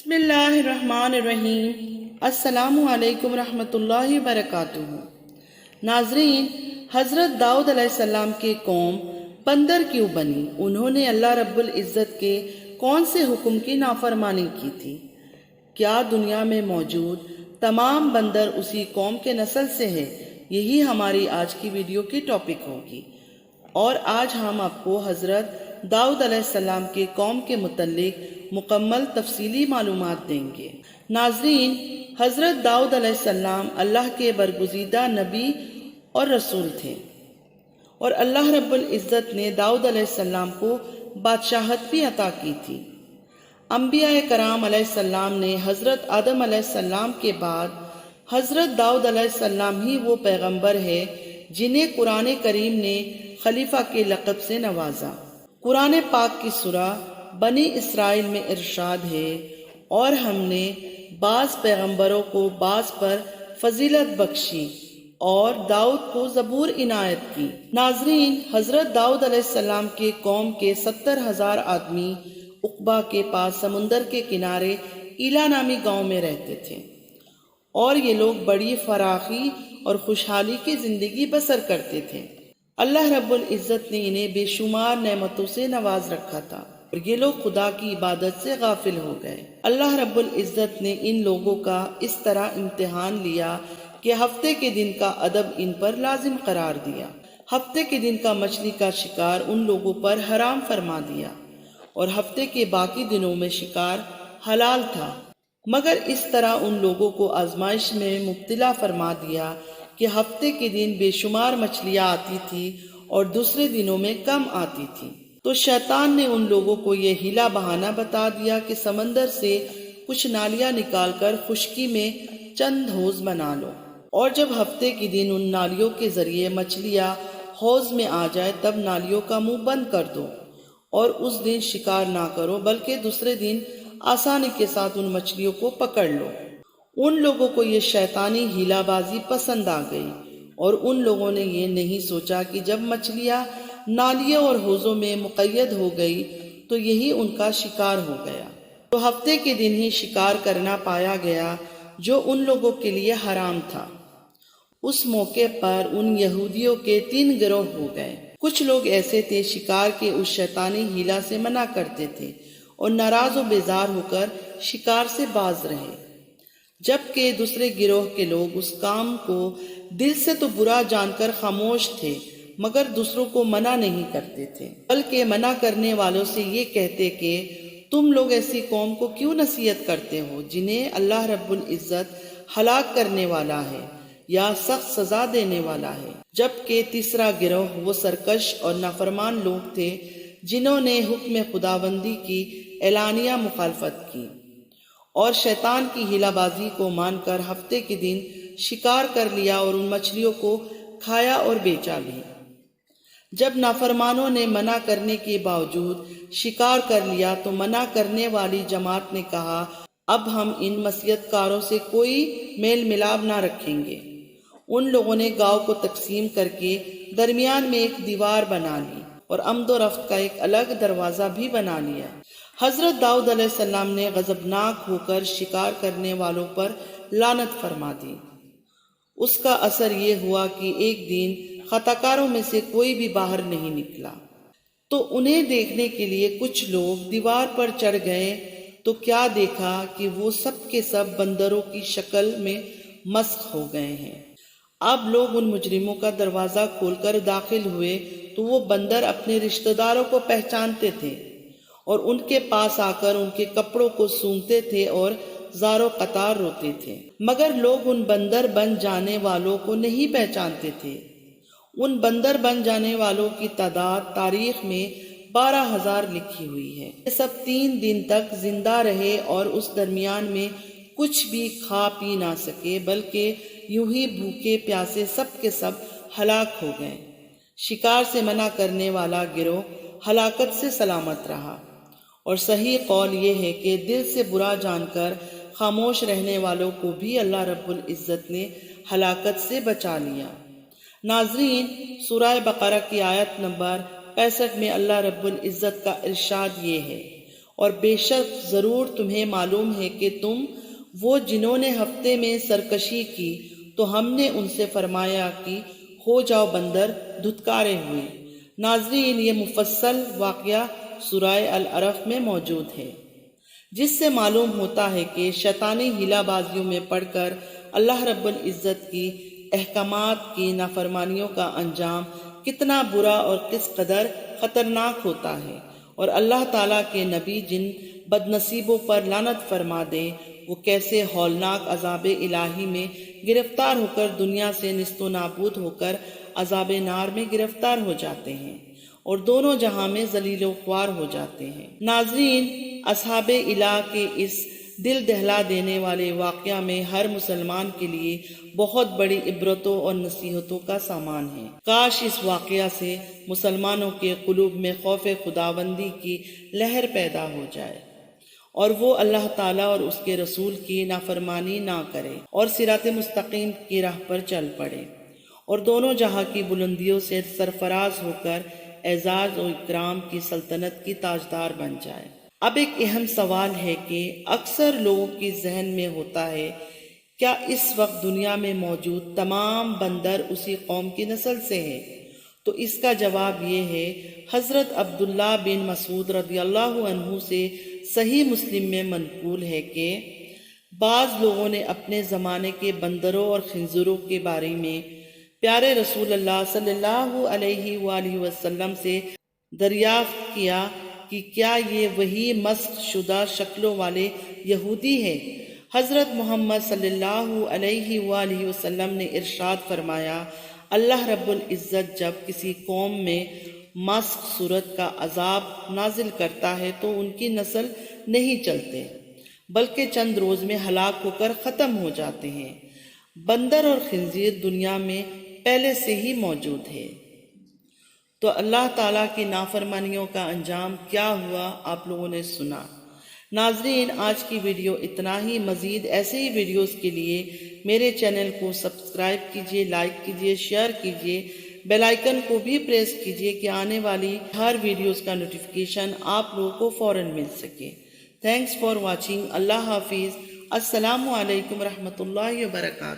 بسم اللہ الرحمن الرحیم۔ السلام علیکم ورحمۃ اللہ وبرکاتہ۔ ناظرین، حضرت داؤد علیہ السلام کی قوم بندر کیوں بنی؟ انہوں نے اللہ رب العزت کے کون سے حکم کی نافرمانی کی تھی؟ کیا دنیا میں موجود تمام بندر اسی قوم کے نسل سے ہے؟ یہی ہماری آج کی ویڈیو کی ٹاپک ہوگی، اور آج ہم آپ کو حضرت داؤد علیہ السلام کے قوم کے متعلق مکمل تفصیلی معلومات دیں گے۔ ناظرین، حضرت داؤد علیہ السلام اللہ کے برگزیدہ نبی اور رسول تھے، اور اللہ رب العزت نے داؤد علیہ السلام کو بادشاہت بھی عطا کی تھی۔ انبیاء کرام علیہ السلام نے حضرت آدم علیہ السلام کے بعد حضرت داؤد علیہ السلام ہی وہ پیغمبر ہے جنہیں قرآن کریم نے خلیفہ کے لقب سے نوازا۔ قرآن پاک کی سورہ بنی اسرائیل میں ارشاد ہے، اور ہم نے بعض پیغمبروں کو بعض پر فضیلت بخشی اور داؤد کو زبور عنایت کی۔ ناظرین، حضرت داؤد علیہ السلام کے قوم کے 70,000 آدمی عقبہ کے پاس سمندر کے کنارے ایلا نامی گاؤں میں رہتے تھے، اور یہ لوگ بڑی فراخی اور خوشحالی کی زندگی بسر کرتے تھے۔ اللہ رب العزت نے انہیں بے شمار نعمتوں سے نواز رکھا تھا، اور یہ لوگ خدا کی عبادت سے غافل ہو گئے۔ اللہ رب العزت نے ان لوگوں کا اس طرح امتحان لیا کہ ہفتے کے دن کا ادب ان پر لازم قرار دیا۔ ہفتے کے دن کا مچھلی کا شکار ان لوگوں پر حرام فرما دیا، اور ہفتے کے باقی دنوں میں شکار حلال تھا، مگر اس طرح ان لوگوں کو آزمائش میں مبتلا فرما دیا کہ ہفتے کے دن بے شمار مچھلیاں آتی تھی اور دوسرے دنوں میں کم آتی تھی۔ تو شیطان نے ان لوگوں کو یہ ہیلا بہانہ بتا دیا کہ سمندر سے کچھ نالیاں نکال کر خشکی میں چند حوض بنا لو، اور جب ہفتے کے دن ان نالیوں کے ذریعے مچھلیاں حوض میں آ جائے تب نالیوں کا منہ بند کر دو، اور اس دن شکار نہ کرو بلکہ دوسرے دن آسانی کے ساتھ ان مچھلیوں کو پکڑ لو۔ ان لوگوں کو یہ شیطانی ہیلا بازی پسند آ گئی، اور ان لوگوں نے یہ نہیں سوچا کہ جب مچھلیاں نالیوں اور حوضوں میں مقید ہو گئی تو یہی ان کا شکار ہو گیا۔ تو ہفتے کے دن ہی شکار کرنا پایا گیا جو ان لوگوں کے لیے حرام تھا۔ اس موقع پر ان یہودیوں کے 3 گروہ ہو گئے۔ کچھ لوگ ایسے تھے شکار کے اس شیطانی ہیلا سے منع کرتے تھے اور ناراض و بیزار ہو کر شکار سے باز رہے، جبکہ دوسرے گروہ کے لوگ اس کام کو دل سے تو برا جان کر خاموش تھے، مگر دوسروں کو منع نہیں کرتے تھے، بلکہ منع کرنے والوں سے یہ کہتے کہ تم لوگ ایسی قوم کو کیوں نصیحت کرتے ہو جنہیں اللہ رب العزت ہلاک کرنے والا ہے یا سخت سزا دینے والا ہے۔ جبکہ تیسرا گروہ وہ سرکش اور نافرمان لوگ تھے جنہوں نے حکم خداوندی کی اعلانیہ مخالفت کی اور شیطان کی ہیلا بازی کو مان کر ہفتے کے دن شکار کر لیا اور ان مچھلیوں کو کھایا اور بیچا بھی۔ جب نافرمانوں نے منع کرنے کے باوجود شکار کر لیا تو منع کرنے والی جماعت نے کہا، اب ہم ان معصیت کاروں سے کوئی میل ملاپ نہ رکھیں گے۔ ان لوگوں نے گاؤں کو تقسیم کر کے درمیان میں ایک دیوار بنا لی اور آمد و رفت کا ایک الگ دروازہ بھی بنا لیا۔ حضرت داؤد علیہ السلام نے غضبناک ہو کر شکار کرنے والوں پر لعنت فرما دی۔ اس کا اثر یہ ہوا کہ ایک دن خطا کاروں میں سے کوئی بھی باہر نہیں نکلا، تو انہیں دیکھنے کے لیے کچھ لوگ دیوار پر چڑھ گئے تو کیا دیکھا کہ وہ سب کے سب بندروں کی شکل میں مسخ ہو گئے ہیں۔ اب لوگ ان مجرموں کا دروازہ کھول کر داخل ہوئے تو وہ بندر اپنے رشتہ داروں کو پہچانتے تھے اور ان کے پاس آ کر ان کے کپڑوں کو سونگھتے تھے اور زار و قطار روتے تھے، مگر لوگ ان بندر بن جانے والوں کو نہیں پہچانتے تھے۔ ان بندر بن جانے والوں کی تعداد تاریخ میں 12,000 لکھی ہوئی ہے۔ یہ سب 3 دن تک زندہ رہے اور اس درمیان میں کچھ بھی کھا پی نہ سکے، بلکہ یوں ہی بھوکے پیاسے سب کے سب ہلاک ہو گئے۔ شکار سے منع کرنے والا گروہ ہلاکت سے سلامت رہا، اور صحیح قول یہ ہے کہ دل سے برا جان کر خاموش رہنے والوں کو بھی اللہ رب العزت نے ہلاکت سے بچا لیا۔ ناظرین، سورہ بقرہ کی آیت نمبر 65 میں اللہ رب العزت کا ارشاد یہ ہے، اور بے شک ضرور تمہیں معلوم ہے کہ تم وہ جنہوں نے ہفتے میں سرکشی کی تو ہم نے ان سے فرمایا کہ ہو جاؤ بندر دھتکارے ہوئے۔ ناظرین، یہ مفصل واقعہ سورہ العرف میں موجود ہے، جس سے معلوم ہوتا ہے کہ شیطانی ہیلہ بازیوں میں پڑھ کر اللہ رب العزت کی احکامات کی نافرمانیوں کا انجام کتنا برا اور کس قدر خطرناک ہوتا ہے، اور اللہ تعالیٰ کے نبی جن بد نصیبوں پر لعنت فرما دے وہ کیسے ہولناک عذاب الہی میں گرفتار ہو کر دنیا سے نیست و نابود ہو کر عذاب نار میں گرفتار ہو جاتے ہیں اور دونوں جہاں میں ذلیل و خوار ہو جاتے ہیں۔ ناظرین، اصحاب الہ کے اس دل دہلا دینے والے واقعہ میں ہر مسلمان کے لیے بہت بڑی عبرتوں اور نصیحتوں کا سامان ہے۔ کاش اس واقعہ سے مسلمانوں کے قلوب میں خوف خداوندی کی لہر پیدا ہو جائے اور وہ اللہ تعالیٰ اور اس کے رسول کی نافرمانی نہ کرے اور صراط مستقیم کی راہ پر چل پڑے اور دونوں جہاں کی بلندیوں سے سرفراز ہو کر اعزاز و اکرام کی سلطنت کی تاجدار بن جائے۔ اب ایک اہم سوال ہے کہ اکثر لوگوں کی ذہن میں ہوتا ہے، کیا اس وقت دنیا میں موجود تمام بندر اسی قوم کی نسل سے ہیں؟ تو اس کا جواب یہ ہے، حضرت عبداللہ بن مسعود رضی اللہ عنہ سے صحیح مسلم میں منقول ہے کہ بعض لوگوں نے اپنے زمانے کے بندروں اور خنزروں کے بارے میں پیارے رسول اللہ صلی اللہ علیہ وآلہ وسلم سے دریافت کیا کہ کیا یہ وہی مسخ شدہ شکلوں والے یہودی ہیں؟ حضرت محمد صلی اللہ علیہ وآلہ وسلم نے ارشاد فرمایا، اللہ رب العزت جب کسی قوم میں مسخ صورت کا عذاب نازل کرتا ہے تو ان کی نسل نہیں چلتے بلکہ چند روز میں ہلاک ہو کر ختم ہو جاتے ہیں۔ بندر اور خنزیر دنیا میں پہلے سے ہی موجود ہے، تو اللہ تعالیٰ کی نافرمانیوں کا انجام کیا ہوا آپ لوگوں نے سنا۔ ناظرین، آج کی ویڈیو اتنا ہی۔ مزید ایسے ہی ویڈیوز کے لیے میرے چینل کو سبسکرائب کیجیے، لائک کیجیے، شیئر کیجیے، بیل آئیکن کو بھی پریس کیجیے کہ آنے والی ہر ویڈیوز کا نوٹیفیکیشن آپ لوگوں کو فوراً مل سکے۔ Thanks for watching. اللہ حافظ۔ السلام علیکم ورحمۃ اللہ وبرکاتہ۔